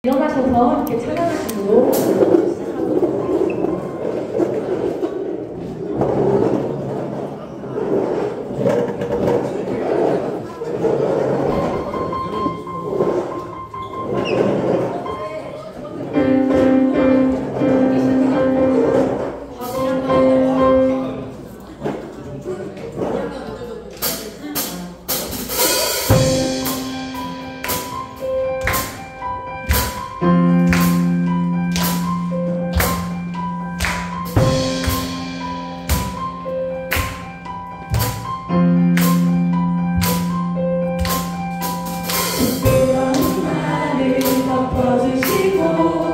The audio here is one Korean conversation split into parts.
일어나셔서 이렇게 찬양하시고 시작하고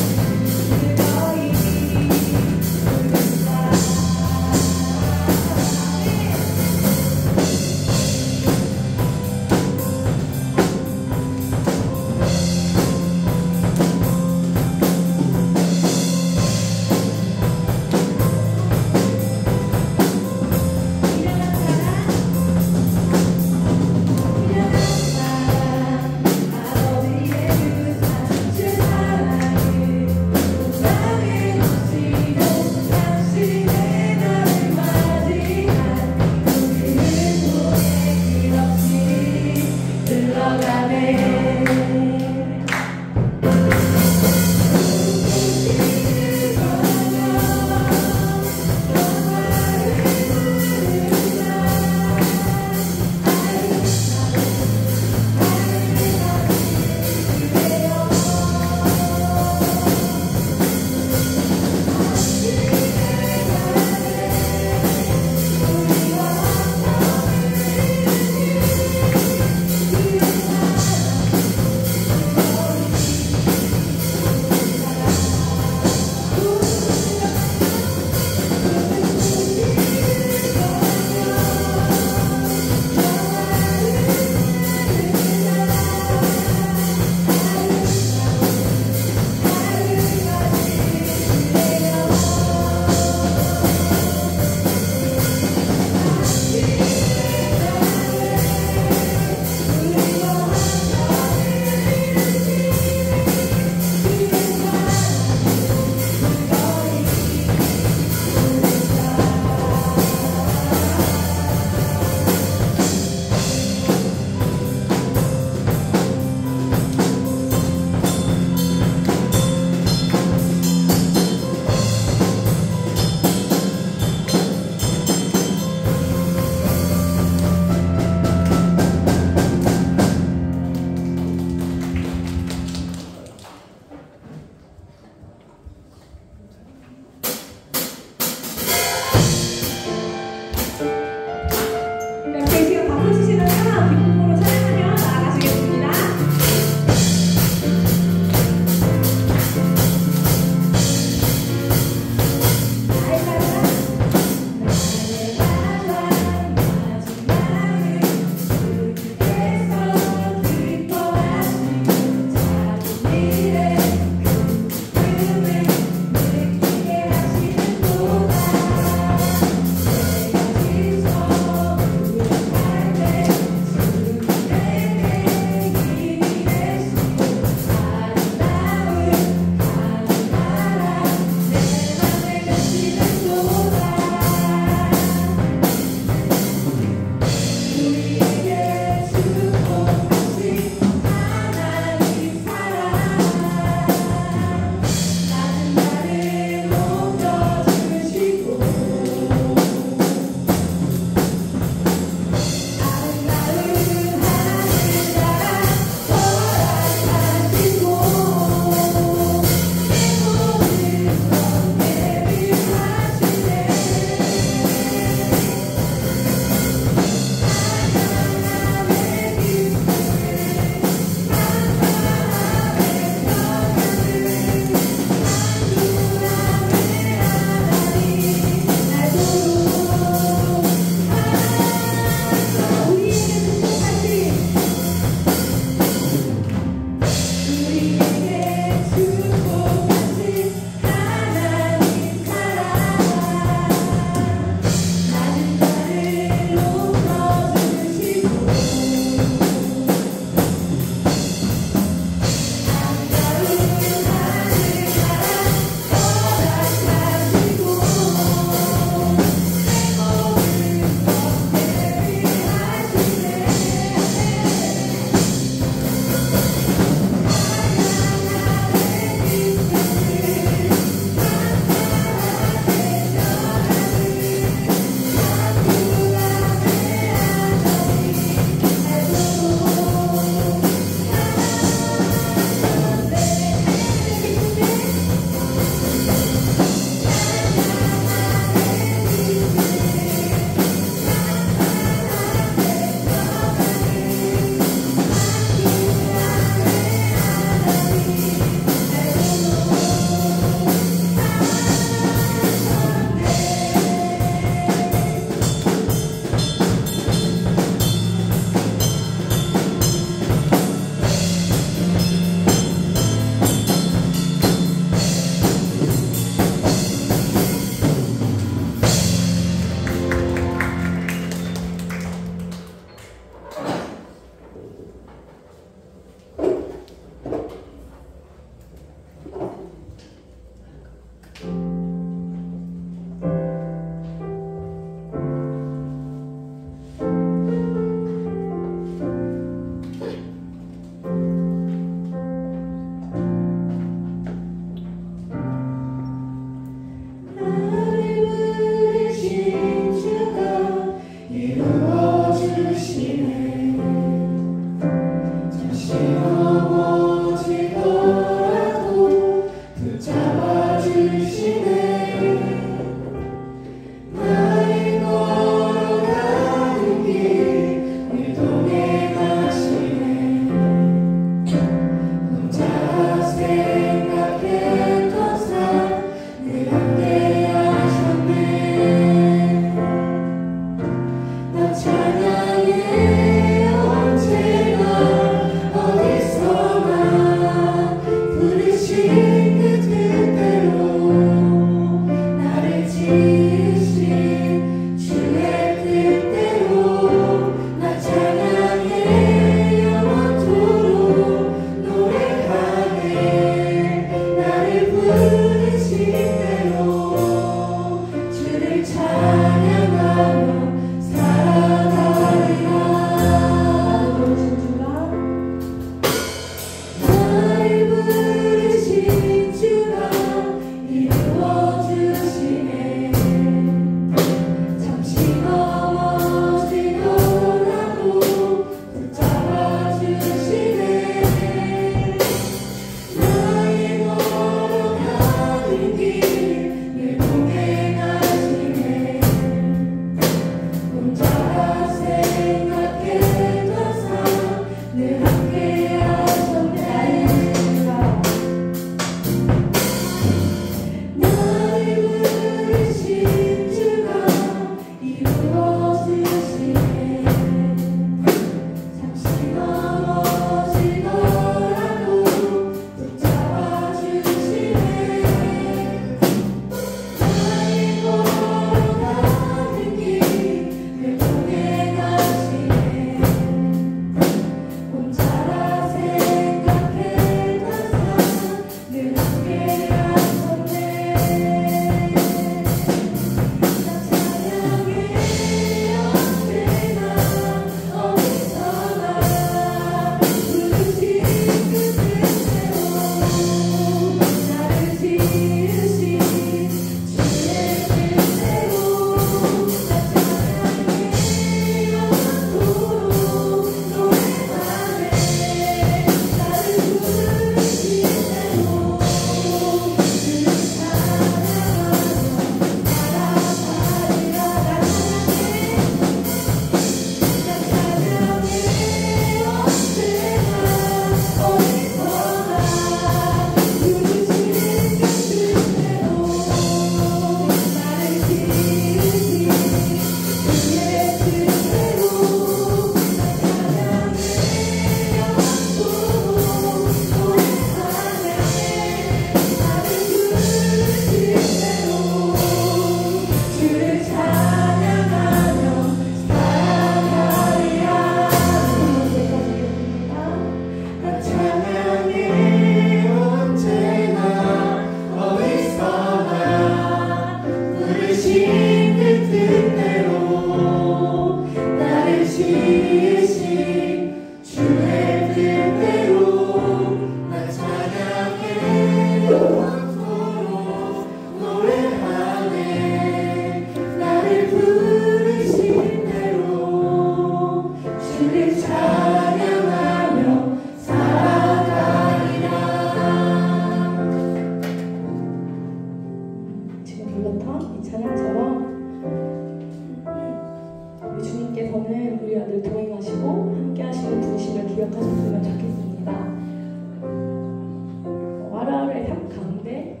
나라의 삶 가운데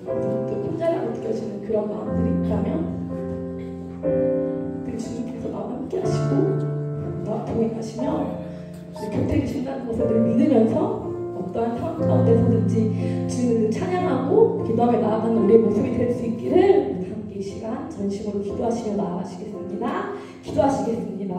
혼자라고 느껴지는 그런 마음들이 있다면 그 주님께서 나와 함께 하시고 나와 동행하시며 곁에 계신다는 것을 늘 믿으면서 어떠한 상황 가운데서든지 주님을 찬양하고 기도하며 나아가는 우리의 모습이 될 수 있기를 함께 이 시간 전심으로 기도하시며 나아가시겠습니다. 기도하시겠습니다.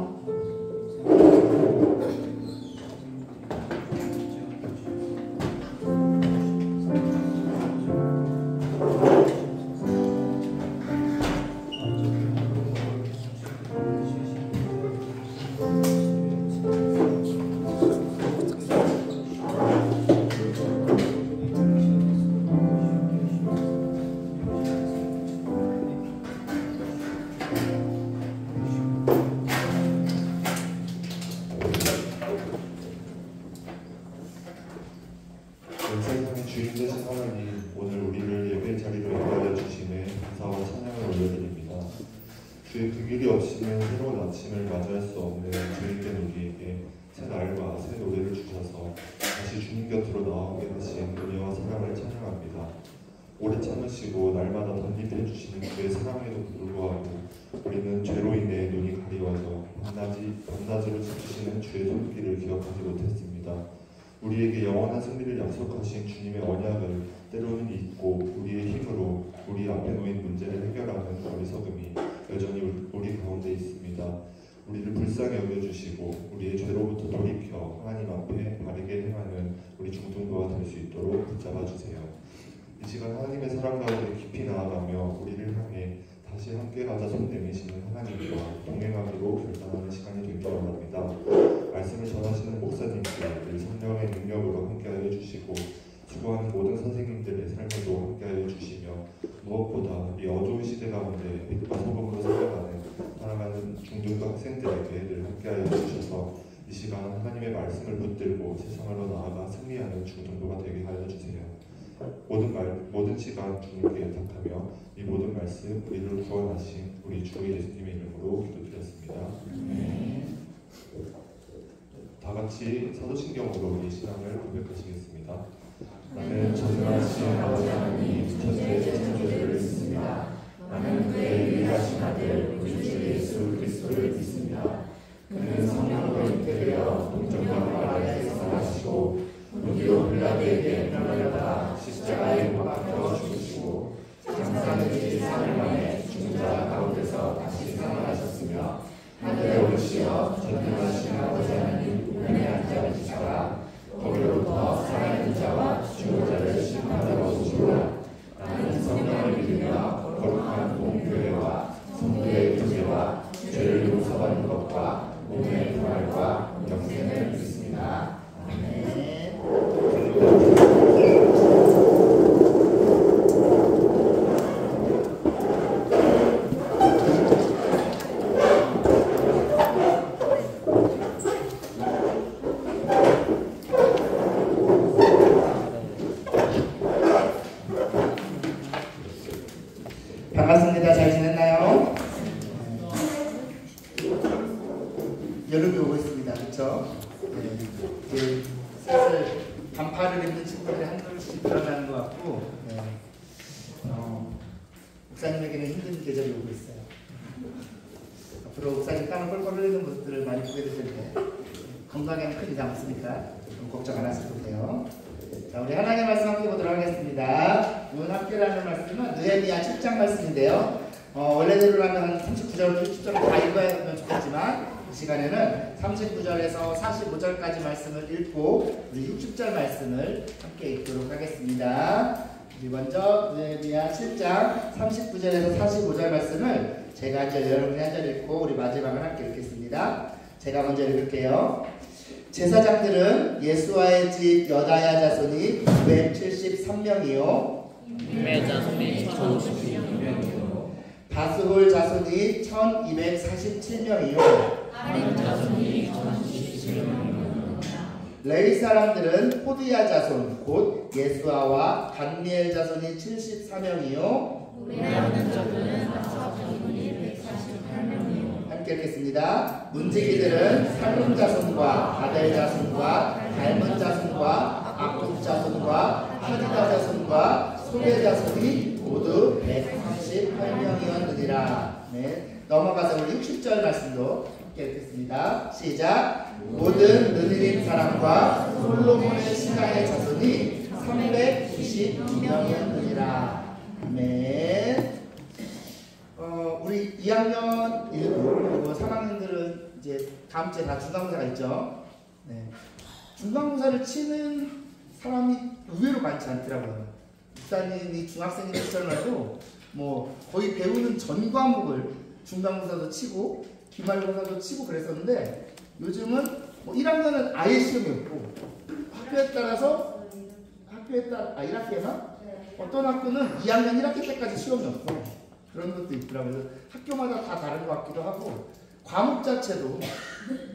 세상의 주인 되신 하나님, 오늘 우리를 예배 자리로 인도하여 주심에 감사와 찬양을 올려드립니다. 주의 그 길이 없이는 새로운 아침을 맞이할 수 없는 주인된 우리에게 새 날과 새 노래를 주셔서 다시 주님 곁으로 나오게 하신 은혜와 사랑을 찬양합니다. 오래 참으시고 날마다 덧입해 주시는 그의 사랑에도 불구하고 우리는 죄로 인해 눈이 가리워져 밤낮으로 지키시는 주의 손길을 기억하지 못했습니다. 우리에게 영원한 승리를 약속하신 주님의 언약을 때로는 잊고 우리의 힘으로 우리 앞에 놓인 문제를 해결하는 어리석음이 여전히 우리 가운데 있습니다. 우리를 불쌍히 여겨주시고 우리의 죄로부터 돌이켜 하나님 앞에 바르게 행하는 우리 중등도가 될 수 있도록 붙잡아주세요. 이 시간 하나님의 사랑 가운데 깊이 나아가며 우리를 향해 다시 함께 가자 손 내미시는 하나님과 동행하기로 결단하는 시간이 되기를 원합니다. 말씀을 전하시는 목사님께 늘 성령의 능력으로 함께하여 주시고 수고하는 모든 선생님들의 삶에도 함께하여 주시며 무엇보다 이 어두운 시대 가운데 빛과 소금으로 살아가는 중등도 학생들에게 늘 함께하여 주셔서 이 시간 하나님의 말씀을 붙들고 세상으로 나아가 승리하는 중등도가 되게 하여 주세요. 모든 시간 주님께 의탁하며 이 모든 말씀 우리를 구원하신 우리 주 예수님의 이름으로 기도드렸습니다. 다 같이 사도신경으로 우리 신앙을 고백하시겠습니다. 나는 전능하신 아버지 하나님 천지의 창조주를 믿습니다. 나는 그의 유일하신 아들 우리 주 예수 그리스도를 믿습니다. 그는 성령으로 잉태되어 동정과 마리아에서 나시고 본디오 빌라도에게 명을 받아 십자가에 못 박혀 죽으시고 장사되기 3일 만에 죽은 자 가운데서 다시 살아나셨으며 하늘에 오르시어 전능하신 아버지 하나님 우편에 앉아 계시다가 거기로부터 살아있는 자와 죽은 자를 심판하러 오시리라. 나는 성령을 믿으며 거룩한 공교회와 성도의 교제와 죄를 용서받는 것과 몸의 부활과 영생을 믿습니다. 아멘. 반갑습니다. 잘 지냈나요? 여름이 오고 있습니다. 그렇죠? 이제 슬슬 반팔을 입는 친구들이 한둘씩 늘어나는 것 같고 목사님에게는 힘든 계절이 오고 있어요. 앞으로 목사님 땀을 뻘뻘 흘리는 모습들을 많이 보게 될 텐데 건강에는 큰 이상 없으니까 걱정 안 하셔도 돼요. 자, 우리 하나님의 말씀 함께 보도록 하겠습니다. 오늘 함께하는 말씀은 느헤미야 7장 말씀인데요. 원래대로라면 39절, 60절을 다 읽어야 좋겠지만 이 시간에는 39절에서 45절까지 말씀을 읽고 우리 60절 말씀을 함께 읽도록 하겠습니다. 우리 먼저 느헤미야 7장 39절에서 45절 말씀을 제가 한 절, 여러분이 한 절 읽고 우리 마지막을 함께 읽겠습니다. 제가 먼저 읽을게요. 제사장들은 예수와의 집 여다야 자손이 973명이요 이메 자손이 1052명이요 바스홀 자손이 1247명이요 아린 자손이 1017명이요 레위 사람들은 호디야 자손 곧 예수아와 간미엘 자손이 74명이요 우리라는 자들은 아삽 자손이 148명이요 함께 읽겠습니다. 문지기들은 살룸 자손과 아델 자손과 달문 자손과 악굽 자손과 자손과 하디다 자손과 소개 자손이 모두 138명이었느니라. 네, 넘어가서 우리 60절 말씀도 함께 읽겠습니다. 시작. 모든 느느림 사람과 솔로몬의 신하의 자손이 392명이었느니라. 아멘. 우리 2학년 1, 그리고 3학년들은 이제 다음 주에 다 중간고사가 있죠. 네. 중간고사를 치는 사람이 의외로 많지 않더라고요. 목사님이 중학생인 시절에도 뭐 거의 배우는 전 과목을 중간고사도 치고 기말고사도 치고 그랬었는데, 요즘은 뭐 1학년은 아예 시험이 없고 학교에 따라서 1학기에만 어떤 학교는 2학년 1학기 때까지 시험이 없고 그런 것도 있더라고요. 학교마다 다 다른 것 같기도 하고, 과목 자체도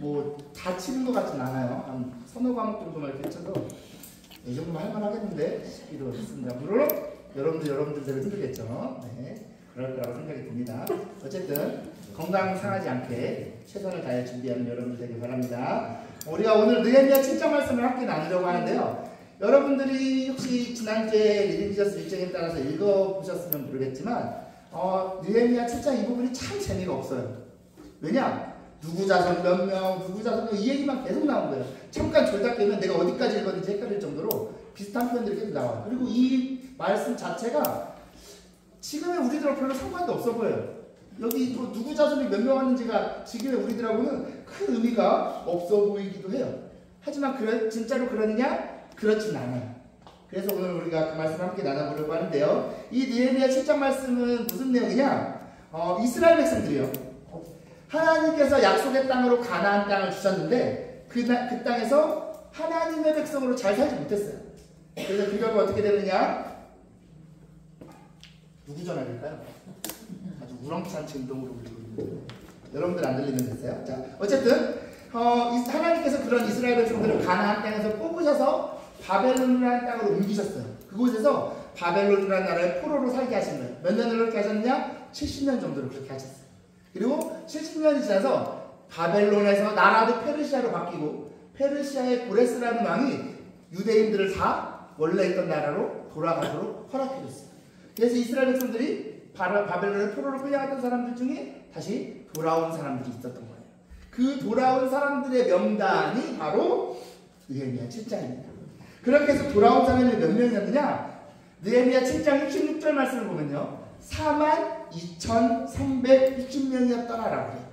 뭐 다 치는 것 같진 않아요. 한 서너 과목 정도만 이렇게 쳐도 이 정도면 할만하겠는데 싶기도 했습니다. 물론 여러분들대로 힘들겠죠. 네, 그럴 거라고 생각이 듭니다. 어쨌든 건강 상하지 않게 최선을 다해 준비하는 여러분들 되길 바랍니다. 우리가 오늘 느헤미야 7장 말씀을 함께 나누려고 하는데요. 여러분들이 혹시 지난주에 리딩 지저스 일정에 따라서 읽어보셨으면 모르겠지만 느헤미야 7장 이 부분이 참 재미가 없어요. 왜냐? 누구 자손 몇 명, 누구 자손 몇 명, 이 얘기만 계속 나온 거예요. 잠깐 졸다 깨면 내가 어디까지 읽었는지 헷갈릴 정도로 비슷한 표현들이 계속 나와요. 그리고 이 말씀 자체가 지금의 우리들하고 별로 상관도 없어 보여요. 여기 또 누구 자손이 몇 명 왔는지가 지금의 우리들하고는 큰 의미가 없어 보이기도 해요. 하지만 진짜로 그러느냐? 그렇진 않아요. 그래서 오늘 우리가 그 말씀을 함께 나눠보려고 하는데요. 이 느헤미야 7장 말씀은 무슨 내용이냐? 이스라엘 백성들이요. 하나님께서 약속의 땅으로 가나안 땅을 주셨는데 그 땅에서 하나님의 백성으로 잘 살지 못했어요. 그래서 그 결과 어떻게 되느냐? 누구 전화일까요? 아주 우렁찬 진동으로 울리고 있는데 여러분들 안 들리는데요? 자, 어쨌든 하나님께서 그런 이스라엘 백성들을 가나안 땅에서 뽑으셔서 바벨론이라는 땅으로 옮기셨어요. 그곳에서 바벨론이라는 나라에 포로로 살게 하신 거예요. 몇 년을 그렇게 하셨느냐? 70년 정도를 그렇게 하셨어요. 그리고 70년이 지나서 바벨론에서 나라도 페르시아로 바뀌고 페르시아의 고레스라는 왕이 유대인들을 다 원래 있던 나라로 돌아가도록 허락해줬어요. 그래서 이스라엘 백성들이 바벨론의 포로로 끌려갔던 사람들 중에 다시 돌아온 사람들이 있었던 거예요. 그 돌아온 사람들의 명단이 바로 느헤미야 7장입니다. 그렇게 해서 돌아온 사람이 몇 명이었느냐? 느헤미야 7장 66절 말씀을 보면요, 42,360명이었더라라고 해요.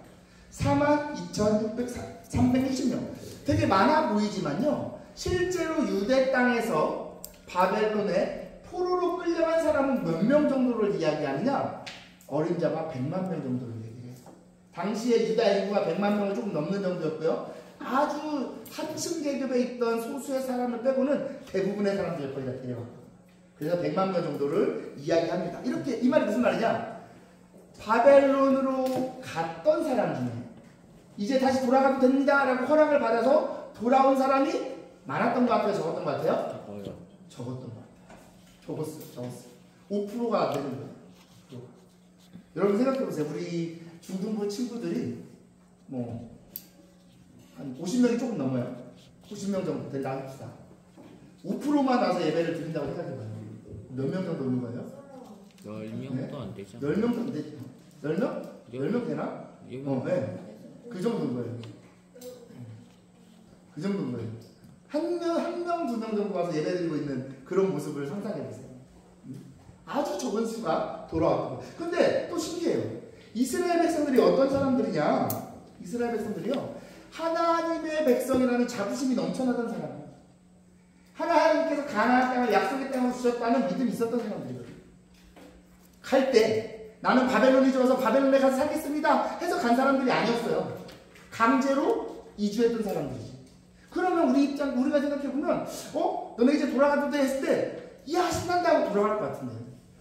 42,360명. 되게 많아 보이지만요, 실제로 유대 땅에서 바벨론에 포로로 끌려간 사람은 몇 명 정도를 이야기하느냐? 어린 자가 100만 명 정도를 얘기해요. 당시에 유다 인구가 100만 명을 조금 넘는 정도였고요. 아주 하층 계급에 있던 소수의 사람을 빼고는 대부분의 사람들을 거의 다 데려갔고, 그래서 100만 명 정도를 이야기합니다. 이렇게 이 말이 무슨 말이냐? 바벨론으로 갔던 사람 중에 이제 다시 돌아가도 됩니다라고 허락을 받아서 돌아온 사람이 많았던 것 같아요? 적었던 것 같아요? 적었던 것 같아요. 적었어요. 5%가 안 되는 거예요. 여러분 생각해보세요. 우리 중등부 친구들이 뭐 한 50명이 조금 넘어요. 90명 정도 된다 합시다. 5%만 와서 예배를 드린다고 생각해봐요. 몇 명 정도 오는 거예요? 10명도 안 되죠. 10명 정도 안 되죠. 10명? 10명 되나? 네. 그 정도인 거예요. 그 정도인 거예요. 한 명, 두 명 정도 와서 예배 드리고 있는 그런 모습을 상상해보세요. 아주 적은 수가 돌아왔던 거예요. 근데 또 신기해요. 이스라엘 백성들이 어떤 사람들이냐? 이스라엘 백성들이요, 하나님의 백성이라는 자부심이 넘쳐나던 사람이에요. 하나님께서 가나안 땅을 약속의 땅으로 주셨다는 믿음이 있었던 사람들이거든요. 갈 때 나는 바벨론이 좋아서 바벨론에 가서 살겠습니다 해서 간 사람들이 아니었어요. 강제로 이주했던 사람들이지. 그러면 우리가 생각해보면 너네 이제 돌아가도 돼 했을 때 이야 신난다고 돌아갈 것 같은데,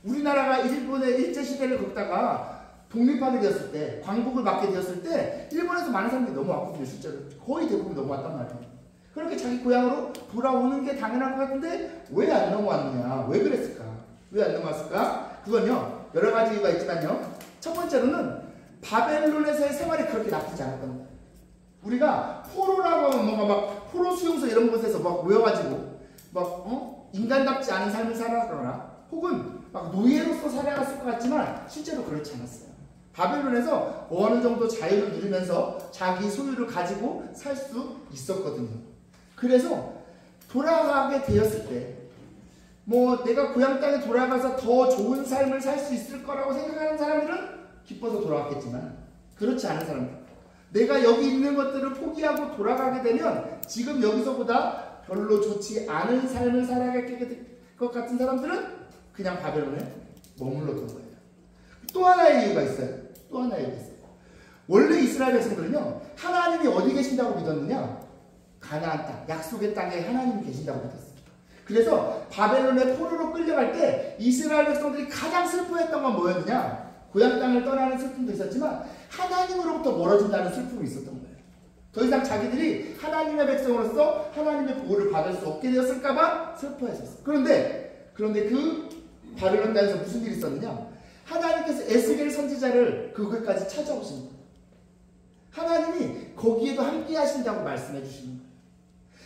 우리나라가 일본의 일제시대를 겪다가 독립하게 되었을 때, 광복을 받게 되었을 때 일본에서 많은 사람들이 넘어왔거든요. 실제로 거의 대부분 넘어왔단 말이에요. 그렇게 자기 고향으로 돌아오는 게 당연한 것 같은데 왜 안 넘어왔느냐? 왜 그랬을까? 왜 안 넘어왔을까? 그건요, 여러 가지 이유가 있지만요, 첫 번째로는 바벨론에서의 생활이 그렇게 나쁘지 않았던 거예요. 우리가 포로라고 하면 뭔가 막 포로 수용소 이런 곳에서 막 모여가지고 막 인간답지 않은 삶을 살아가거나 혹은 막 노예로서 살아갔을 것 같지만 실제로 그렇지 않았어요. 바벨론에서 어느 정도 자유를 누리면서 자기 소유를 가지고 살 수 있었거든요. 그래서 돌아가게 되었을 때 뭐 내가 고향 땅에 돌아가서 더 좋은 삶을 살 수 있을 거라고 생각하는 사람들은 기뻐서 돌아왔겠지만 그렇지 않은 사람들, 내가 여기 있는 것들을 포기하고 돌아가게 되면 지금 여기서보다 별로 좋지 않은 삶을 살아가게 될 것 같은 사람들은 그냥 바벨론에 머물렀던 거예요. 또 하나의 이유가 있어요. 또 하나의 이유가 있어요. 원래 이스라엘 백성들은요, 하나님이 어디 계신다고 믿었느냐? 가나안 땅, 약속의 땅에 하나님이 계신다고 믿었어요. 그래서 바벨론의 포로로 끌려갈 때 이스라엘 백성들이 가장 슬퍼했던 건 뭐였느냐? 고향 땅을 떠나는 슬픔도 있었지만 하나님으로부터 멀어진다는 슬픔이 있었던 거예요. 더 이상 자기들이 하나님의 백성으로서 하나님의 보호를 받을 수 없게 되었을까봐 슬퍼했었어요. 그런데 그 바벨론 땅에서 무슨 일이 있었느냐? 하나님께서 에스겔 선지자를 그곳까지 찾아오신 거예요. 하나님이 거기에도 함께 하신다고 말씀해 주시는 거예요.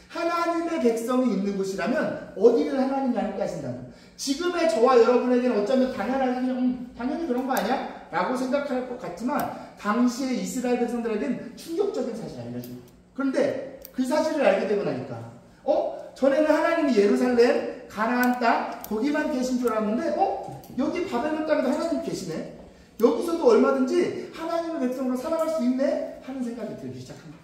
하나님의 백성이 있는 곳이라면 어디를 하나님이 함께 하신다는 거예요. 지금의 저와 여러분에게는 어쩌면 당연히 그런 거 아니야? 라고 생각할 것 같지만 당시에 이스라엘 백성들에게는 충격적인 사실을 알려줍니다. 그런데 그 사실을 알게 되고 나니까 전에는 하나님이 예루살렘, 가나안 땅 거기만 계신 줄 알았는데 여기 바벨론 땅에도 하나님 계시네. 여기서도 얼마든지 하나님의 백성으로 살아갈 수 있네 하는 생각이 들기 시작합니다.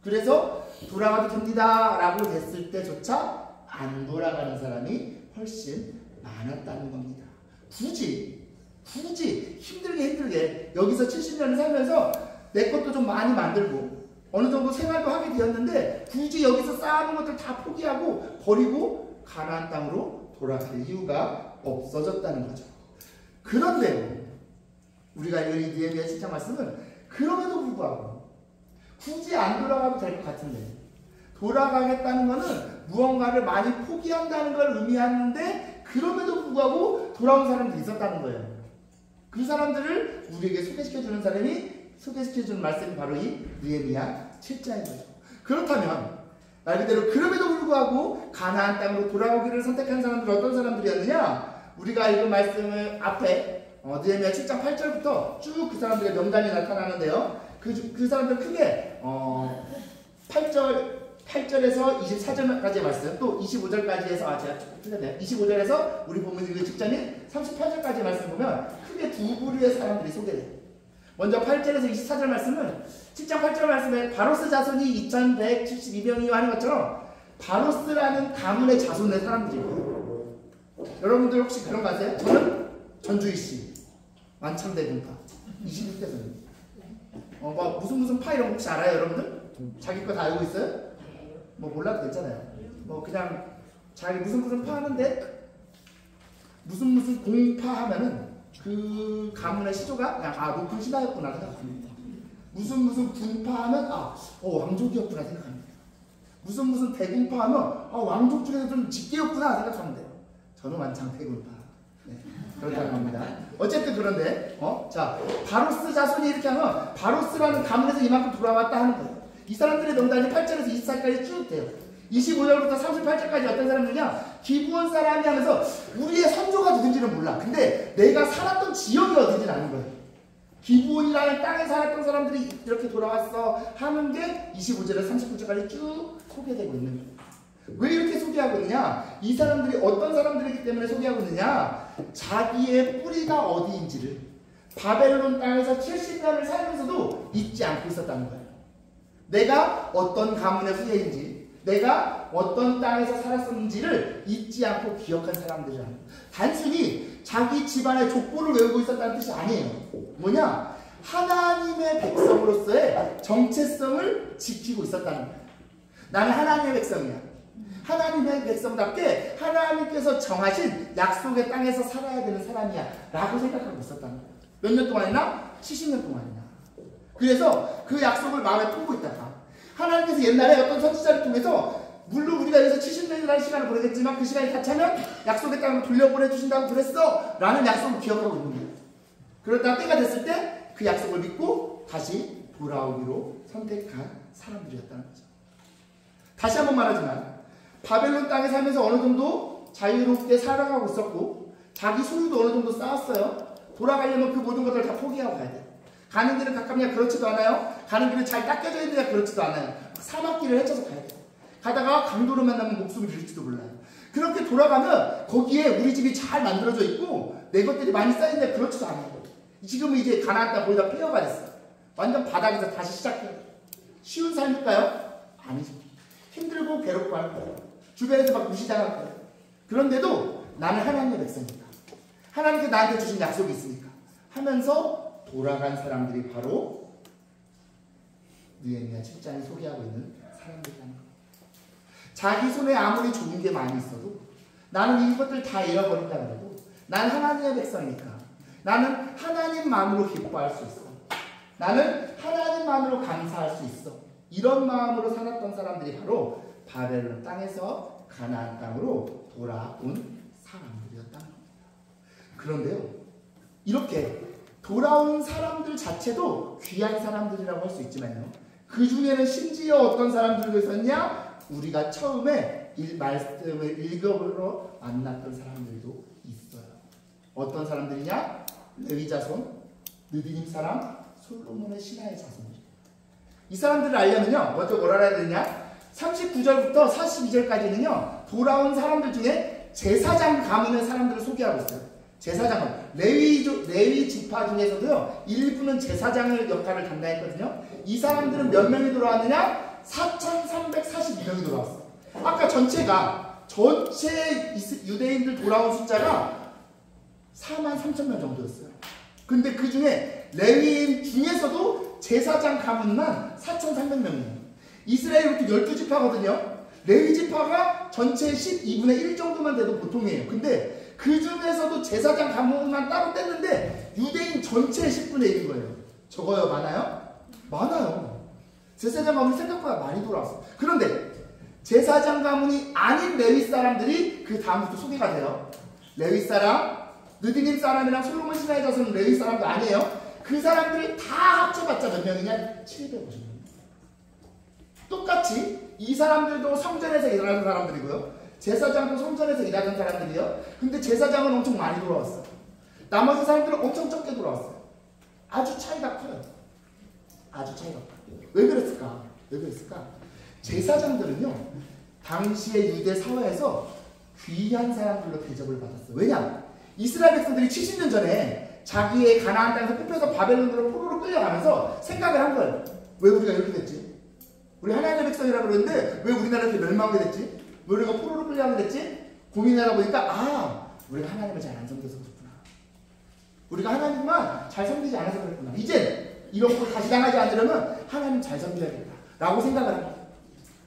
그래서 돌아가도 됩니다 라고 됐을 때조차 안 돌아가는 사람이 훨씬 많았다는 겁니다. 굳이 힘들게 여기서 70년을 살면서 내 것도 좀 많이 만들고 어느 정도 생활도 하게 되었는데 굳이 여기서 쌓아놓은 것들 다 포기하고 버리고 가나안 땅으로 돌아갈 이유가 없어졌다는 거죠. 그런데 우리가 읽은 이 느헤미야 7장 말씀은 그럼에도 불구하고 굳이 안 돌아가도 될 것 같은데 돌아가겠다는 것은 무언가를 많이 포기한다는 걸 의미하는데 그럼에도 불구하고 돌아온 사람들이 있었다는 거예요. 그 사람들을 우리에게 소개시켜주는 말씀이 바로 이 느헤미야 7장인 거죠. 그렇다면 말 그대로 그럼에도 불구하고 가나안 땅으로 돌아오기를 선택한 사람들은 어떤 사람들이었느냐? 우리가 읽은 말씀을 앞에 느헤미야 7장 8절부터 쭉 그 사람들의 명단이 나타나는데요. 그 사람들 크게 8절에서 24절까지의 말씀, 또 25절까지 해서 제가 조금 틀렸네요. 25절에서 우리 본문 그 직전인 38절까지의 말씀 보면 크게 두 부류의 사람들이 소개돼요. 먼저 8절에서 24절 말씀은 7장 8절 말씀에 바로스 자손이 2172명이요 하는 것처럼 바로스라는 가문의 자손의 사람들이에요. 여러분들 혹시 그런 거 아세요? 저는 전주이씨 완창대군파 26대손입니다. 뭐 무슨 파 이런 거 혹시 알아요 여러분들? 자기 거 다 알고 있어요? 뭐 몰라도 괜찮아요. 뭐 그냥 자기 무슨 파 하는데 무슨 공파 하면은 그 가문의 시조가 그냥 높은 신하였구나 생각합니다. 무슨 군파 하면 왕족이었구나 생각합니다. 무슨 대군파 하면 왕족 중에서 좀 직계였구나 생각하면 돼요. 저는 완창 대군파. 네, 그렇다고 합니다. 어쨌든 그런데 자 바로스 자손이 이렇게 하면 바로스라는 가문에서 이만큼 돌아왔다 하는 거예요. 이 사람들의 명단이 8절에서 24절까지 쭉 돼요. 25절부터 38절까지 어떤 사람들이냐? 기브온 사람이 하면서 우리의 선조가 누군지는 몰라. 근데 내가 살았던 지역이 어딘지는 아는 거예요. 기브온이라는 땅에 살았던 사람들이 이렇게 돌아왔어 하는 게 25절에서 39절까지 쭉 소개되고 있는 거예요. 왜 이렇게 소개하고 있느냐? 이 사람들이 어떤 사람들이기 때문에 소개하고 있느냐? 자기의 뿌리가 어디인지를 바벨론 땅에서 70년을 살면서도 잊지 않고 있었다는 거예요. 내가 어떤 가문의 후예인지, 내가 어떤 땅에서 살았었는지를 잊지 않고 기억한 사람들이라는 거예요. 단순히 자기 집안의 족보를 외우고 있었다는 뜻이 아니에요. 뭐냐? 하나님의 백성으로서의 정체성을 지키고 있었다는 거예요. 나는 하나님의 백성이야. 하나님의 백성답게 하나님께서 정하신 약속의 땅에서 살아야 되는 사람이야 라고 생각하고 있었다는 거예요. 몇 년 동안이나? 70년 동안이나. 그래서 그 약속을 마음에 품고 있다가 하나님께서 옛날에 어떤 선지자를 통해서 물론 우리가 여기서 70년이라는 시간을 보내겠지만 그 시간이 다 차면 약속의 땅으로 돌려보내주신다고 그랬어 라는 약속을 기억하고 있는 거예요. 그러다가 때가 됐을 때 그 약속을 믿고 다시 돌아오기로 선택한 사람들이었다는 거죠. 다시 한번 말하지만 바벨론 땅에 살면서 어느 정도 자유롭게 살아가고 있었고 자기 소유도 어느 정도 쌓았어요. 돌아가려면 그 모든 것들을 다 포기하고 가야 돼요. 가는 길은 가깝냐? 그렇지도 않아요. 가는 길은 잘 닦여져 있느냐? 그렇지도 않아요. 사막길을 헤쳐서 가야 돼요. 가다가 강도를 만나면 목숨을 잃을지도 몰라요. 그렇게 돌아가면 거기에 우리 집이 잘 만들어져 있고 내 것들이 많이 쌓이는데 그렇지도 않아요. 지금은 이제 가나안 땅 거의 다 폐허가 됐어요. 완전 바닥에서 다시 시작해요. 쉬운 삶일까요? 아니죠. 힘들고 괴롭고 할 거예요. 주변에서 막 무시당할 거예요. 그런데도 나는 하나님의 백성이다. 하나님께 나한테 주신 약속이 있으니까 하면서 돌아간 사람들이 바로 느헤미야 7장이 소개하고 있는 사람들이라는 거예요. 자기 손에 아무리 좋은 게 많이 있어도 나는 이것들 다 잃어버린다 그래도 나는 하나님의 백성이니까 나는 하나님 마음으로 기뻐할 수 있어. 나는 하나님 마음으로 감사할 수 있어. 이런 마음으로 살았던 사람들이 바로 바벨론 땅에서 가나안 땅으로 돌아온 사람들이었다는 겁니다. 그런데요, 이렇게 돌아온 사람들 자체도 귀한 사람들이라고 할 수 있지만요, 그 중에는 심지어 어떤 사람들도 있었냐? 우리가 처음에 말씀을 읽어보러 만났던 사람들도 있어요. 어떤 사람들이냐? 레위 자손, 느디님 사람, 솔로몬의 신하의 자손들. 이 사람들을 알려면요, 먼저 뭘 알아야 되냐? 39절부터 42절까지는요, 돌아온 사람들 중에 제사장 가문의 사람들을 소개하고 있어요. 제사장 가문. 레위 지파 중에서도요, 일부는 제사장의 역할을 담당했거든요. 이 사람들은 몇 명이 돌아왔느냐? 4,342명이 돌아왔어요. 아까 전체 유대인들 돌아온 숫자가 43,000명 정도였어요. 근데 그 중에 레위인 중에서도 제사장 가문만 4,300명이에요. 이스라엘부터 12지파거든요. 레위 지파가 전체의 12분의 1 정도만 돼도 보통이에요. 근데 그 중에서도 제사장 가문만 따로 뺐는데 유대인 전체의 10분의 1인 거예요. 적어요? 많아요? 많아요. 제사장 가문이 생각보다 많이 돌아왔어요. 그런데 제사장 가문이 아닌 레위 사람들이 그 다음부터 소개가 돼요. 레위 사람, 느디님 사람이랑 솔로몬 신하의 자손은 레위 사람도 아니에요. 그 사람들이 다 합쳐봤자 몇 명이냐? 750명. 똑같이 이 사람들도 성전에서 일하는 사람들이고요. 제사장도 성전에서 일하는 사람들이에요. 근데 제사장은 엄청 많이 돌아왔어요. 나머지 사람들은 엄청 적게 돌아왔어요. 아주 차이가 커요. 아주 차이가 커요. 왜 그랬을까? 왜 그랬을까? 제사장들은요, 당시의 유대 사회에서 귀한 사람들로 대접을 받았어요. 왜냐? 이스라엘 백성들이 70년 전에 자기의 가나안 땅에서 뽑혀서 바벨론으로 포로로 끌려가면서 생각을 한 거예요. 왜 우리가 이렇게 됐지? 우리 하나님의 백성이라고 그러는데 왜 우리나라가 이렇게 멸망하게 됐지? 왜 우리가 포로로 끌려가게 됐지? 고민하다 보니까 우리가 하나님을 잘 안 섬겨서 그렇구나. 우리가 하나님만 잘 섬기지 않아서 그랬구나. 이제 이런 거 다시 당하지 않으려면 하나님 잘 섬겨야겠다 라고 생각을 합니다.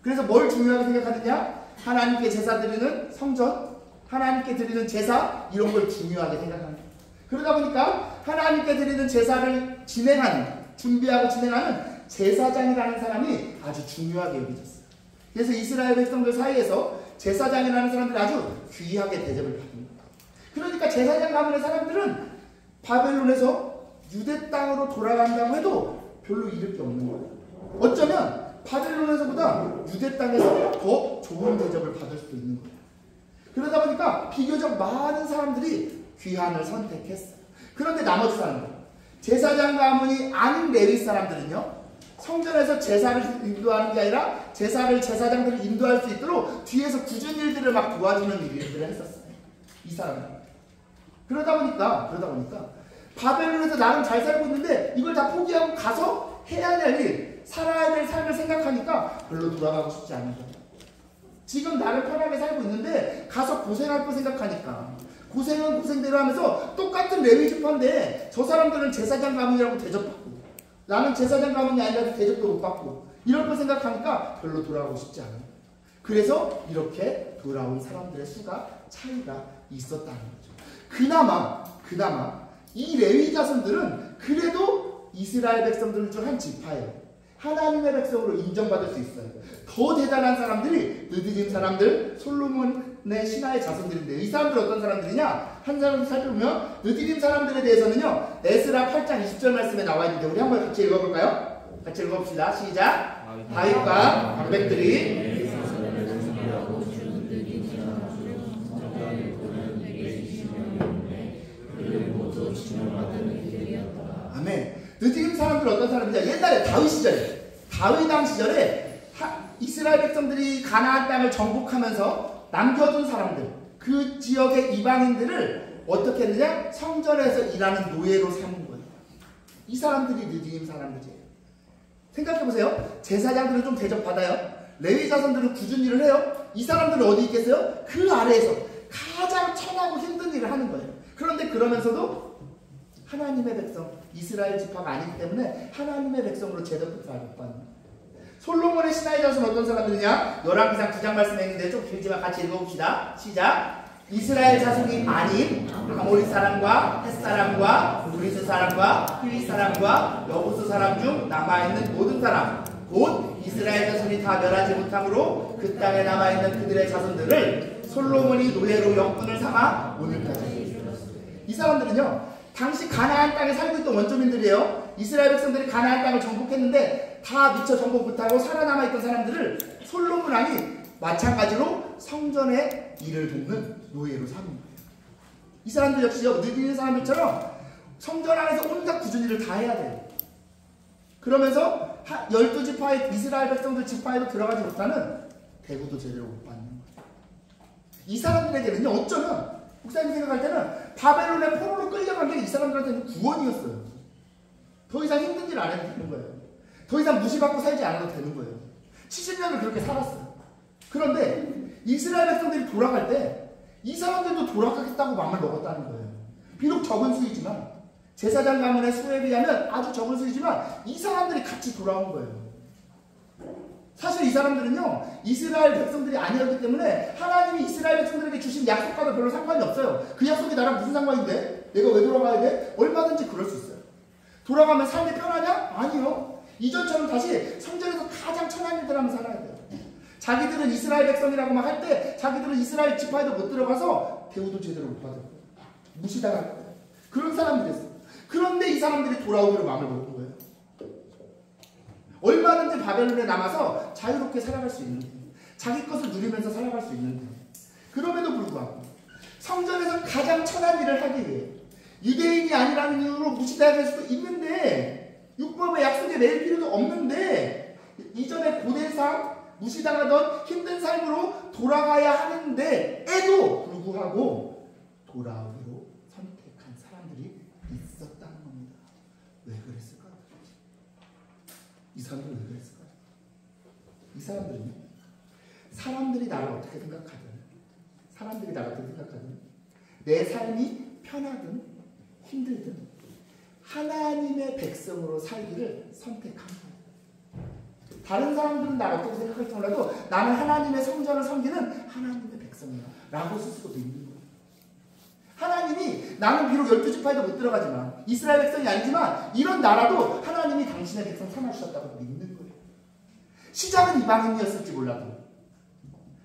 그래서 뭘 중요하게 생각하느냐? 하나님께 제사 드리는 성전, 하나님께 드리는 제사, 이런 걸 중요하게 생각합니다. 그러다 보니까 하나님께 드리는 제사를 준비하고 진행하는 제사장이라는 사람이 아주 중요하게 여겨졌어요. 그래서 이스라엘 백성들 사이에서 제사장이라는 사람들이 아주 귀하게 대접을 받습니다. 그러니까 제사장 가문의 사람들은 바벨론에서 유대 땅으로 돌아간다고 해도 별로 잃을 게 없는 거예요. 어쩌면 바벨론에서보다 유대 땅에서 더 좋은 대접을 받을 수도 있는 거예요. 그러다 보니까 비교적 많은 사람들이 귀환을 선택했어요. 그런데 나머지 사람들, 제사장 가문이 아닌 레위 사람들은요, 성전에서 제사를 인도하는 게 아니라 제사장들을 인도할 수 있도록 뒤에서 굳은 일들을 막 도와주는 일들을 했었어요. 이 사람들. 그러다 보니까 바벨론에서 나름 잘 살고 있는데 이걸 다 포기하고 가서 해야 될 일, 살아야 될 삶을 생각하니까 별로 돌아가고 싶지 않은 거예요. 지금 나를 편하게 살고 있는데 가서 고생할 거 생각하니까 고생은 고생대로 하면서 똑같은 레위 지파인데 저 사람들은 제사장 가문이라고 대접받고 나는 제사장 가문이 아니라서 대접도 못 받고 이런 거 생각하니까 별로 돌아가고 싶지 않아요. 그래서 이렇게 돌아온 사람들의 수가 차이가 있었다는 거죠. 그나마 이 레위 자손들은 그래도 이스라엘 백성들 중 한 지파예요. 하나님의 백성으로 인정받을 수 있어요. 더 대단한 사람들이 느디림 사람들, 솔로몬의 신하의 자손들인데 이 사람들 어떤 사람들이냐? 한 사람을 살펴보면 느디림 사람들에 대해서는요, 에스라 8장 20절 말씀에 나와 있는데 우리 한번 같이 읽어볼까요? 같이 읽어봅시다. 시작! 다윗과 방백들이 느디임 사람들은 어떤 사람이냐? 옛날에 다윗 시절에, 다윗 왕 시절에 이스라엘 백성들이 가나안 땅을 정복하면서 남겨둔 사람들, 그 지역의 이방인들을 어떻게 했느냐? 성전에서 일하는 노예로 삼은 거예요. 이 사람들이 느디임 사람들이에요. 생각해보세요. 제사장들은 좀 대접받아요. 레위 자손들은 굳은 일을 해요. 이 사람들은 어디 있겠어요? 그 아래에서 가장 천하고 힘든 일을 하는 거예요. 그런데 그러면서도 하나님의 백성, 이스라엘 지파가 아니기 때문에 하나님의 백성으로 제도부터 못 받는 거예요. 솔로몬의 신하의 자손은 어떤 사람들이냐? 열왕기상 9장 말씀에 있는데 좀 길지만 같이 읽어봅시다. 시작. 이스라엘 자손이 아닌 아모리 사람과 헷 사람과 브리스 사람과 히윗 사람과 여부스 사람 중 남아있는 모든 사람, 곧 이스라엘 자손이 다 멸하지 못함으로 그 땅에 남아있는 그들의 자손들을 솔로몬이 노예로 역군을 삼아 오늘까지. 이 사람들은요, 당시 가나안 땅에 살고 있던 원주민들이에요. 이스라엘 백성들이 가나안 땅을 정복했는데 다 미처 정복 못하고 살아남아있던 사람들을 솔로몬 왕이 마찬가지로 성전의 일을 돕는 노예로 삼은 거예요. 이 사람들 역시요, 느디임 사람들처럼 성전 안에서 온갖 굳은 일을 다 해야 돼요. 그러면서 12지파의 이스라엘 백성들 지파에도 들어가지 못하는 대구도 제대로 못 받는 거예요. 이 사람들에게는요, 어쩌면 목사님 생각할 때는 바벨론의 포로로 끌려간 게 이 사람들한테는 구원이었어요. 더 이상 힘든 일 안 해도 되는 거예요. 더 이상 무시받고 살지 않아도 되는 거예요. 70년을 그렇게 살았어요. 그런데 이스라엘 백성들이 돌아갈 때 이 사람들도 돌아가겠다고 마음을 먹었다는 거예요. 비록 적은 수이지만, 제사장 가문의 수에 비하면 아주 적은 수이지만 이 사람들이 같이 돌아온 거예요. 사실 이 사람들은요, 이스라엘 백성들이 아니었기 때문에 하나님이 이스라엘 백성들에게 주신 약속과도 별로 상관이 없어요. 그 약속이 나랑 무슨 상관인데? 내가 왜 돌아가야 돼? 얼마든지 그럴 수 있어요. 돌아가면 삶이 편하냐? 아니요. 이전처럼 다시 성전에서 가장 천한 일들 하면 살아야 돼요. 자기들은 이스라엘 백성이라고 막 할 때 자기들은 이스라엘 지파에도 못 들어가서 대우도 제대로 못 받아요. 무시당할 거예요. 그런 사람들이었어요. 그런데 이 사람들이 돌아오기로 마음을 먹은 거예요. 얼마든지 바벨론에 남아서 자유롭게 살아갈 수 있는데, 자기 것을 누리면서 살아갈 수 있는데, 그럼에도 불구하고 성전에서 가장 천한 일을 하기 위해 유대인이 아니라는 이유로 무시당할 수도 있는데, 율법의 약속에 매일 필요도 없는데, 이전의 고대상 무시당하던 힘든 삶으로 돌아가야 하는데에도 불구하고 돌아오기로 선택한 사람들이 있었다는 겁니다. 왜 그랬을까요? 이 사람들은 왜 그랬을까요? 이 사람들은요, 사람들이 나를 어떻게 생각하든 내 삶이 편하든 힘들든 하나님의 백성으로 살기를 선택한 거예요. 다른 사람들은 나를 어떻게 생각할지 몰라도 나는 하나님의 성전을 섬기는 하나님의 백성이야 라고 스스로도 있는 거예요. 하나님이, 나는 비록 12지파에도 못 들어가지만 이스라엘 백성이 아니지만 이런 나라도 하나님이 당신의 백성 삼아주셨다고 믿는 거예요. 시작은 이방인이었을지 몰라도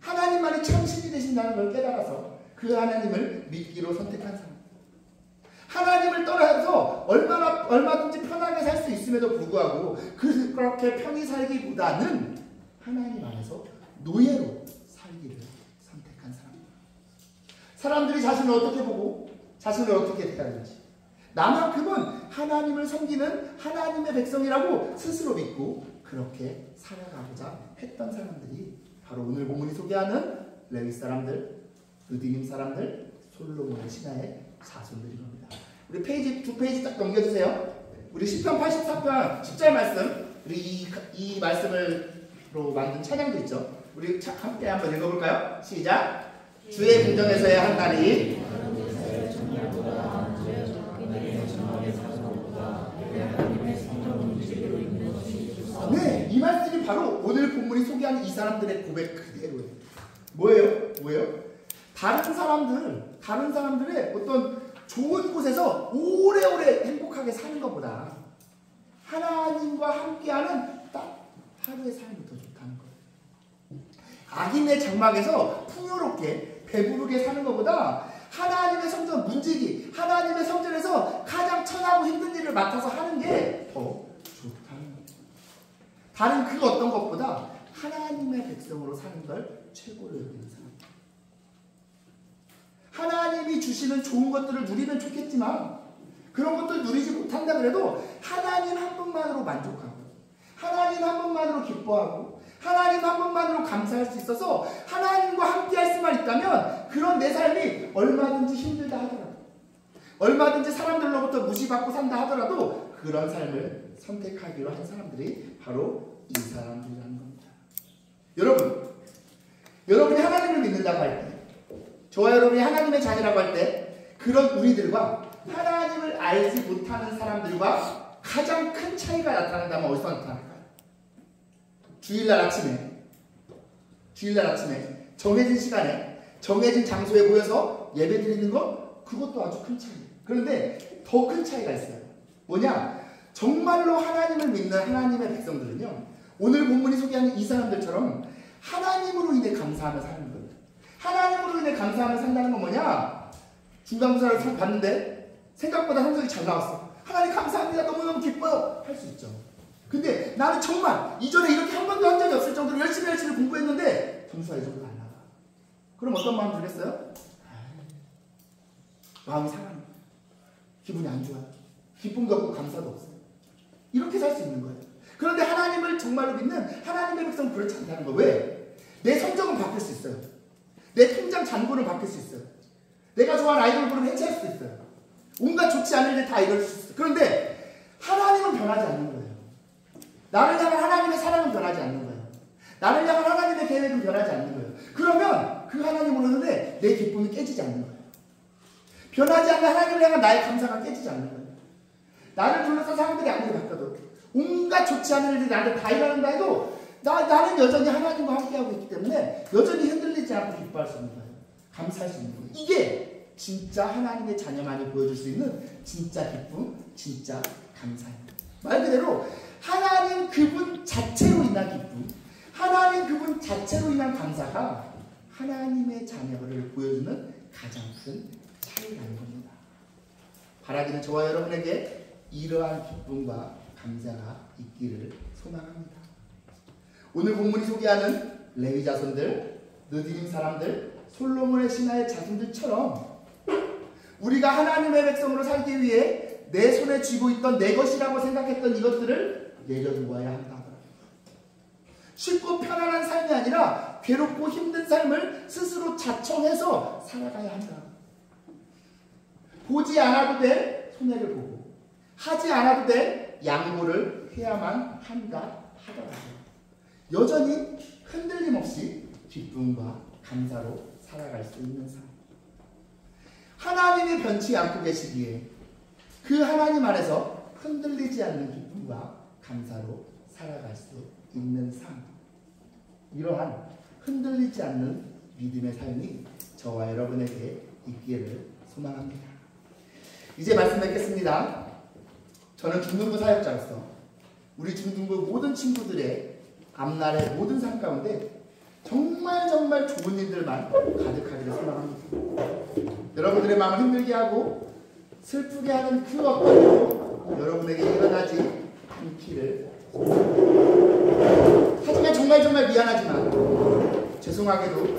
하나님만이 참 신이 되신다는 걸 깨달아서 그 하나님을 믿기로 선택한 사람. 하나님을 떠나서 얼마든지 편하게 살 수 있음에도 불구하고 그렇게 편히 살기보다는 하나님 안에서 노예로 살기를 선택한 사람입니다. 사람들이 자신을 어떻게 보고 자신을 어떻게 대하는지, 나만큼은 하나님을 섬기는 하나님의 백성이라고 스스로 믿고 그렇게 살아가고자 했던 사람들이 바로 오늘 본문이 소개하는 레위 사람들, 느디임 사람들, 솔로몬의 신하의 자손들인 겁니다. 우리 두 페이지 딱 넘겨주세요. 우리 시편 84편 10절 말씀, 우리 이 말씀으로 만든 찬양도 있죠. 우리 함께 한번 읽어볼까요? 시작. 주의 궁정에서의 한 날이 네, 이 말씀이 바로 오늘 본문이 소개하는 이 사람들의 고백 그대로예요. 뭐예요? 다른 사람들의 어떤 좋은 곳에서 오래오래 행복하게 사는 것보다 하나님과 함께하는 딱 하루의 삶이 더 좋다는 거예요. 악인의 장막에서 풍요롭게 배부르게 사는 것보다 하나님의 성전 문지기, 하나님의 성전에서 가장 천하고 힘든 일을 맡아서 하는 게 더 좋다는 거예요. 다른 그 어떤 것보다 하나님의 백성으로 사는 걸 최고로 여기는 사람. 하나님이 주시는 좋은 것들을 누리면 좋겠지만 그런 것들 누리지 못한다 그래도 하나님 한 분만으로 만족하고 하나님 한 분만으로 기뻐하고 하나님 한 분만으로 감사할 수 있어서 하나님과 함께 할 수만 있다면 그런 내 삶이 얼마든지 힘들다 하더라도 얼마든지 사람들로부터 무시받고 산다 하더라도 그런 삶을 선택하기로 한 사람들이 바로 이 사람들이라는 겁니다. 여러분이 하나님을 믿는다고 할 때, 저와 여러분이 하나님의 자녀라고 할 때 그런 우리들과 하나님을 알지 못하는 사람들과 가장 큰 차이가 나타난다면 어디서 나타날까요? 주일날 아침에 정해진 시간에 정해진 장소에 모여서 예배 드리는 것, 그것도 아주 큰 차이예요. 그런데 더 큰 차이가 있어요. 뭐냐? 정말로 하나님을 믿는 하나님의 백성들은요, 오늘 본문이 소개하는 이 사람들처럼 하나님으로 인해 감사하며 사는 거예요. 하나님으로 인해 감사하며 산다는 건 뭐냐? 중간고사를 봤는데 생각보다 성적이 잘 나왔어. 하나님 감사합니다. 너무너무 기뻐요. 할 수 있죠. 근데 나는 정말 이전에 이렇게 한 번도 한 적이 없을 정도로 열심히 공부했는데 점수가 이 정도가 안 나와. 그럼 어떤 마음 들겠어요? 마음이 상하는 거예요. 기분이 안 좋아요. 기쁨도 없고 감사도 없어요. 이렇게 살 수 있는 거예요. 그런데 하나님을 정말로 믿는 하나님의 백성은 그렇지 않다는 거예요. 왜? 내 성적은 바뀔 수 있어요. 내 통장 잔고는 바뀔 수 있어요. 내가 좋아하는 아이돌 그룹을 해체할 수 있어요. 온갖 좋지 않은 일 다 이럴 수 있어요. 그런데 하나님은 변하지 않는 거예요. 나를 향한 하나님의 사랑은 변하지 않는 거예요. 나를 향한 하나님의 계획은 변하지 않는 거예요. 그러면 그 하나님으로 인해 내 기쁨이 깨지지 않는 거예요. 변하지 않는 하나님을 향한 나의 감사가 깨지지 않는 거예요. 나를 둘러싼 사람들이 아무리 바뀌어도 온갖 좋지 않은 일들이 나한테 다 일어난다 해도 나는 여전히 하나님과 함께하고 있기 때문에 여전히 흔들리지 않고 기뻐할 수 있는 거예요. 감사할 수 있는 거예요. 이게 진짜 하나님의 자녀만이 보여줄 수 있는 진짜 기쁨, 진짜 감사입니다. 말 그대로 하나님 그분 자체로 인한 기쁨, 하나님 그분 자체로 인한 감사가 하나님의 자녀를 보여주는 가장 큰 차이라는 겁니다. 바라기는 저와 여러분에게 이러한 기쁨과 감사가 있기를 소망합니다. 오늘 본문이 소개하는 레위 자손들, 느디림 사람들, 솔로몬의 신하의 자손들처럼 우리가 하나님의 백성으로 살기 위해 내 손에 쥐고 있던 내 것이라고 생각했던 이것들을 내려놓아야 한다. 쉽고 편안한 삶이 아니라 괴롭고 힘든 삶을 스스로 자청해서 살아가야 한다. 보지 않아도 될 손해를 보고 하지 않아도 될 양보를 해야만 한다 하더라고요. 여전히 흔들림 없이 기쁨과 감사로 살아갈 수 있는 삶. 하나님이 변치 않고 계시기에 그 하나님 안에서 흔들리지 않는 기쁨과 감사로 살아갈 수 있는 삶. 이러한 흔들리지 않는 믿음의 삶이 저와 여러분에게 있기를 소망합니다. 이제 말씀 뵙겠습니다. 저는 중등부 사역자로서 우리 중등부 모든 친구들의 앞날의 모든 삶 가운데 정말 좋은 일들만 가득하기를 소망합니다. 여러분들의 마음을 힘들게 하고 슬프게 하는 그 어떤 일도 여러분에게 일어나지 않기를 소망합니다. 하지만 정말 미안하지만 죄송하게도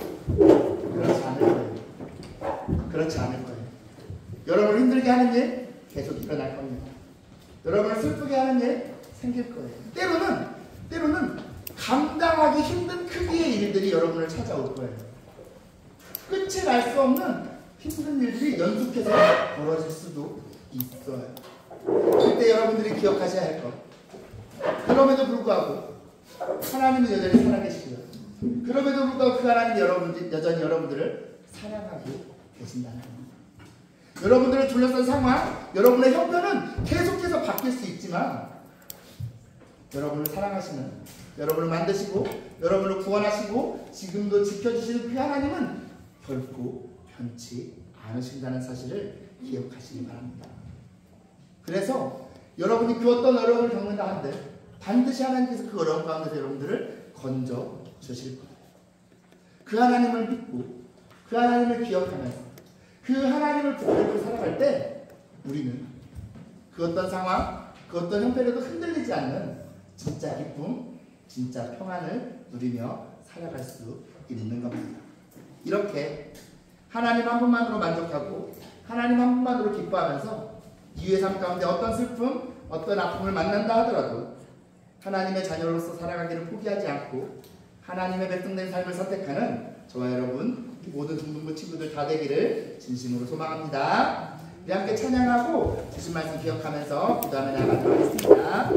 그렇지 않을 거예요. 그렇지 않을 거예요. 여러분을 힘들게 하는 일 계속 일어날 겁니다. 여러분을 슬프게 하는 일 생길 거예요. 때로는 감당하기 힘든 크기의 일들이 여러분을 찾아올 거예요. 끝을 알 수 없는 힘든 일들이 연속해서 벌어질 수도 있어요. 그때 여러분들이 기억하셔야 할 것. 그럼에도 불구하고 하나님은 여전히 살아계시고요. 그럼에도 불구하고 그 하나님이 여전히 여러분들을 사랑하고 계신다는 겁니다. 여러분들을 둘러싼 상황, 여러분의 형편은 계속해서 바뀔 수 있지만 여러분을 사랑하시는, 여러분을 만드시고 여러분을 구원하시고 지금도 지켜주시는 그 하나님은 결코 변치 않으신다는 사실을 기억하시기 바랍니다. 그래서 여러분이 그 어떤 어려움을 겪는다 한들 반드시 하나님께서 그 어려움 가운데서 여러분들을 건져 주실 거예요. 그 하나님을 믿고 그 하나님을 기억하면서 그 하나님을 붙들고 살아갈 때 우리는 그 어떤 상황, 그 어떤 형편에도 흔들리지 않는 진짜 기쁨, 진짜 평안을 누리며 살아갈 수 있는 겁니다. 이렇게 하나님 한 분만으로 만족하고 하나님 한 분만으로 기뻐하면서 이후의 삶 가운데 어떤 슬픔, 어떤 아픔을 만난다 하더라도 하나님의 자녀로서 살아가기를 포기하지 않고 하나님의 백성된 삶을 선택하는 저와 여러분 모든 중등부 친구들 다 되기를 진심으로 소망합니다. 우리 함께 찬양하고 주신 말씀 기억하면서 기도하며 나아가도록 하겠습니다.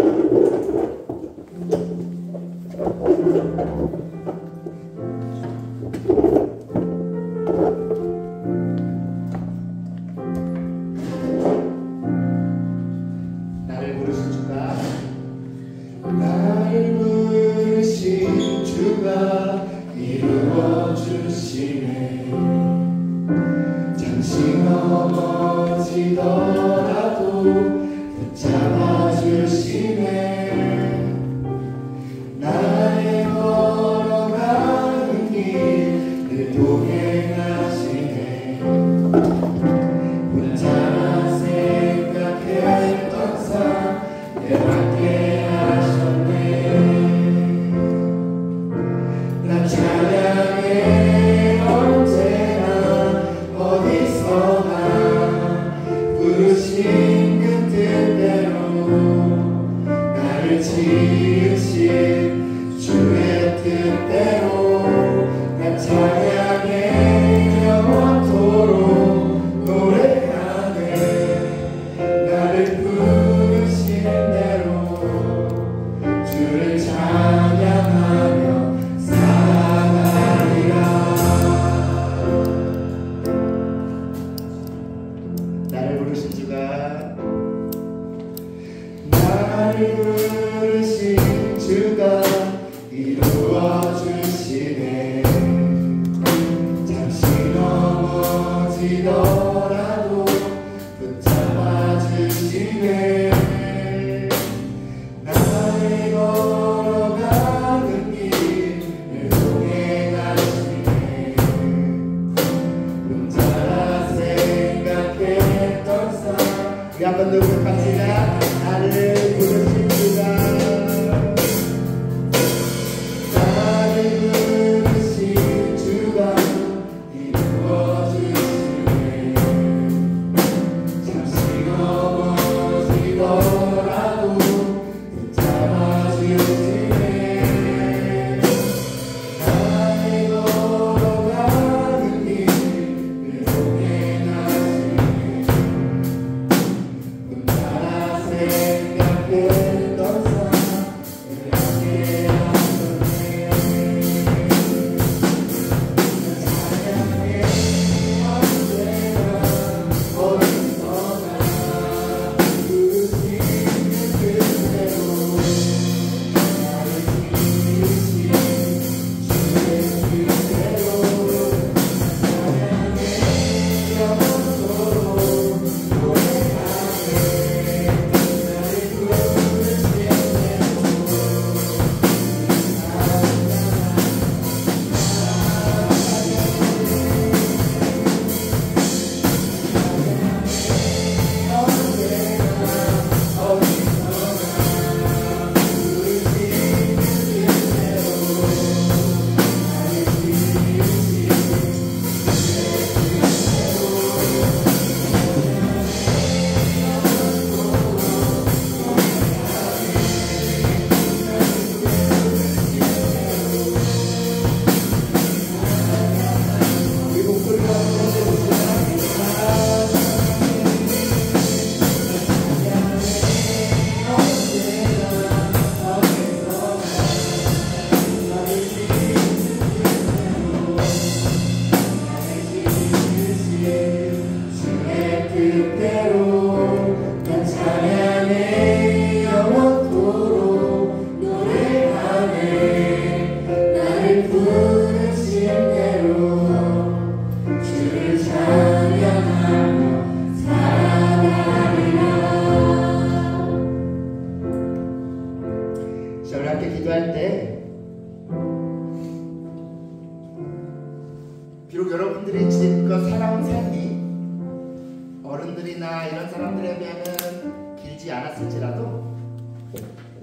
비록 여러분들이 지금껏 살아온 삶이 어른들이나 이런 사람들에 비하면 길지 않았을지라도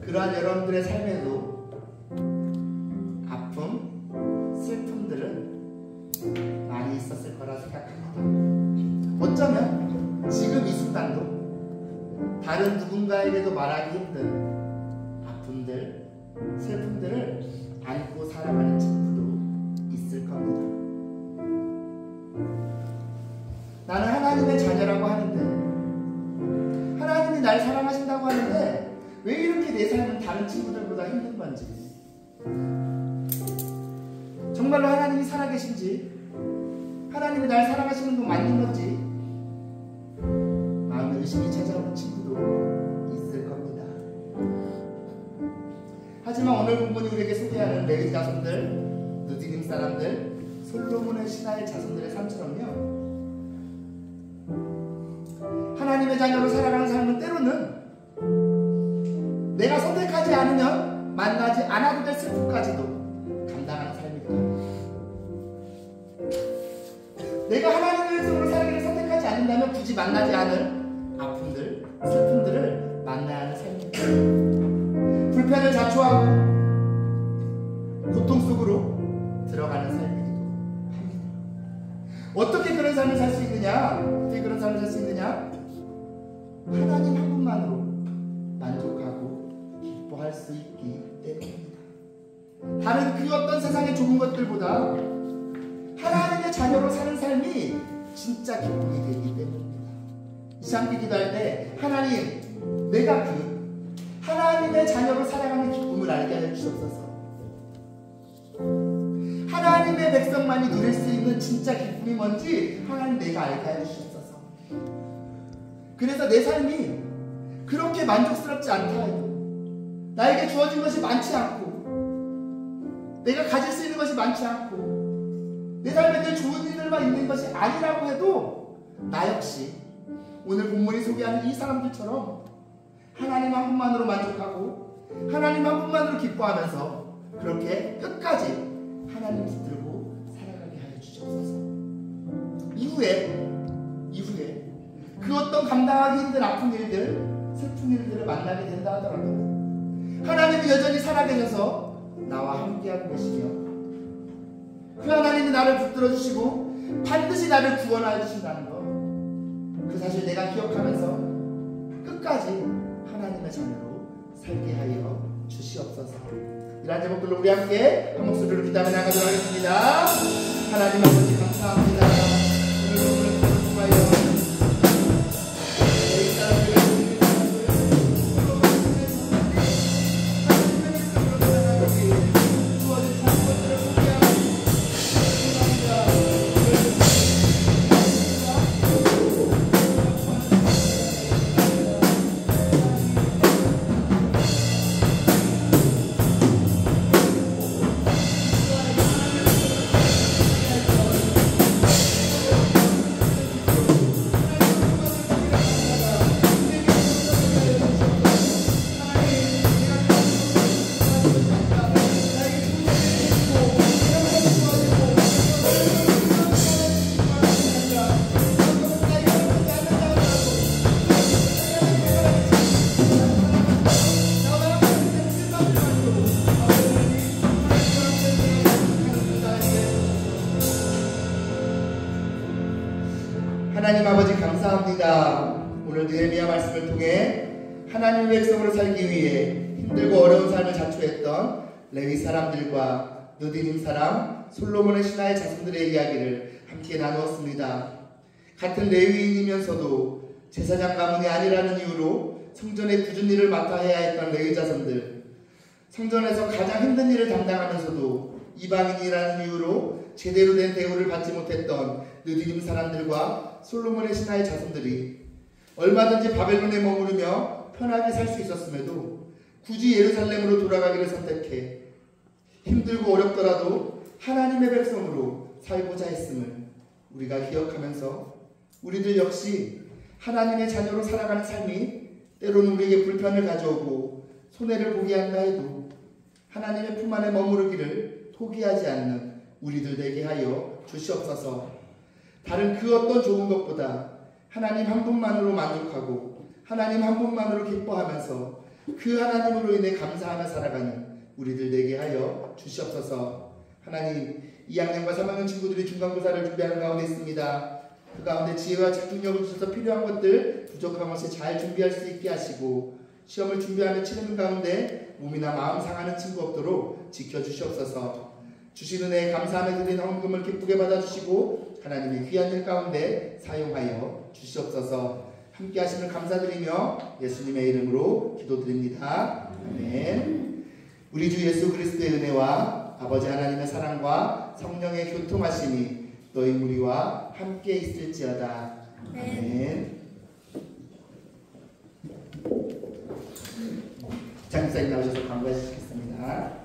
그러한 여러분들의 삶에도 아픔, 슬픔들은 많이 있었을 거라 생각합니다. 어쩌면 지금 이 순간도 다른 누군가에게도 말하기 힘든 아픔들, 슬픔들을 안고 살아가는 친구도 있을 겁니다. 나는 하나님의 자녀라고 하는데, 하나님이 날 사랑하신다고 하는데 왜 이렇게 내 삶은 다른 친구들보다 힘든 건지, 정말로 하나님이 살아계신지, 하나님이 날 사랑하시는 거 맞는 건지 마음에 의심이 찾아오는 친구도 있을 겁니다. 하지만 오늘 본문이 우리에게 소개하는 레위 자손들, 느디님 사람들, 솔로몬의 신하의 자손들의 삶처럼요, 하나님의 자녀로 살아가는 삶은 때로는 내가 선택하지 않으면 만나지 않아도 될 슬픔까지도 감당하는 삶입니다. 내가 하나님의 백성으로 살기를 선택하지 않는다면 굳이 만나지 않을 아픔들, 슬픔들을 만나야 하는 삶입니다. 불편을 자초하고 고통 속으로 들어가는 삶이기도 합니다. 어떻게 그런 삶을 살 수 있느냐? 어떻게 그런 삶을 살 수 있느냐? 하나님 한 분만으로 만족하고 기뻐할 수 있기 때문입니다. 다른 그 어떤 세상의 좋은 것들보다 하나님의 자녀로 사는 삶이 진짜 기쁨이 되기 때문입니다. 이 시간 기도할 때 하나님, 내가 그 하나님의 자녀로 살아가는 기쁨을 알게 하여 주옵소서. 하나님의 백성만이 누릴 수 있는 진짜 기쁨이 뭔지 하나님 내가 알게 하여 주옵소서. 그래서 내 삶이 그렇게 만족스럽지 않다 해도, 나에게 주어진 것이 많지 않고 내가 가질 수 있는 것이 많지 않고 내 삶에 늘 좋은 일들만 있는 것이 아니라고 해도 나 역시 오늘 본문이 소개하는 이 사람들처럼 하나님 한 분만으로 만족하고 하나님 한 분만으로 기뻐하면서 그렇게 끝까지 하나님 붙들고 살아가게 하여 주옵소서. 이후에 그 어떤 감당하기 힘든 아픈 일들, 슬픈 일들을 만나게 된다 하더라도 하나님이 여전히 살아계셔서 나와 함께하고 계시며 그 하나님이 나를 붙들어 주시고 반드시 나를 구원하여 주신다는 것, 그 사실 내가 기억하면서 끝까지 하나님의 자녀로 살게 하여 주시옵소서. 이러한 제목들로 우리 함께 한 목소리로 기도하며 나가도록 하겠습니다. 하나님 아버지 감사합니다. 오늘 본문을 통하여 하나님 아버지 감사합니다. 오늘 느헤미야 말씀을 통해 하나님의 백성으로 살기 위해 힘들고 어려운 삶을 자초했던 레위 사람들과 느디님 사람, 솔로몬의 신하의 자손들의 이야기를 함께 나누었습니다. 같은 레위인이면서도 제사장 가문이 아니라는 이유로 성전의 굳은 일을 맡아 해야 했던 레위 자손들, 성전에서 가장 힘든 일을 담당하면서도 이방인이라는 이유로 제대로 된 대우를 받지 못했던 느디님 사람들과 솔로몬의 신하의 자손들이 얼마든지 바벨론에 머무르며 편하게 살 수 있었음에도 굳이 예루살렘으로 돌아가기를 선택해 힘들고 어렵더라도 하나님의 백성으로 살고자 했음을 우리가 기억하면서 우리들 역시 하나님의 자녀로 살아가는 삶이 때로는 우리에게 불편을 가져오고 손해를 보게 한다 해도 하나님의 품 안에 머무르기를 포기하지 않는 우리들 되게 하여 주시옵소서. 다른 그 어떤 좋은 것보다 하나님 한 분만으로 만족하고 하나님 한 분만으로 기뻐하면서 그 하나님으로 인해 감사하며 살아가는 우리들 되게 하여 주시옵소서. 하나님, 2학년과 3학년 친구들이 중간고사를 준비하는 가운데 있습니다. 그 가운데 지혜와 집중력을 주셔서 필요한 것들 부족한 것이 잘 준비할 수 있게 하시고 시험을 준비하며 치르는 가운데 몸이나 마음 상하는 친구 없도록 지켜주시옵소서. 주신 은혜에 감사하며 드린 헌금을 기쁘게 받아주시고 하나님의 귀한 일 가운데 사용하여 주시옵소서. 함께 하심을 감사드리며 예수님의 이름으로 기도드립니다. 아멘. 우리 주 예수 그리스도의 은혜와 아버지 하나님의 사랑과 성령의 교통하심이 너희 무리와 함께 있을지어다. 아멘. 장사님 나오셔서 광고해 주시겠습니다.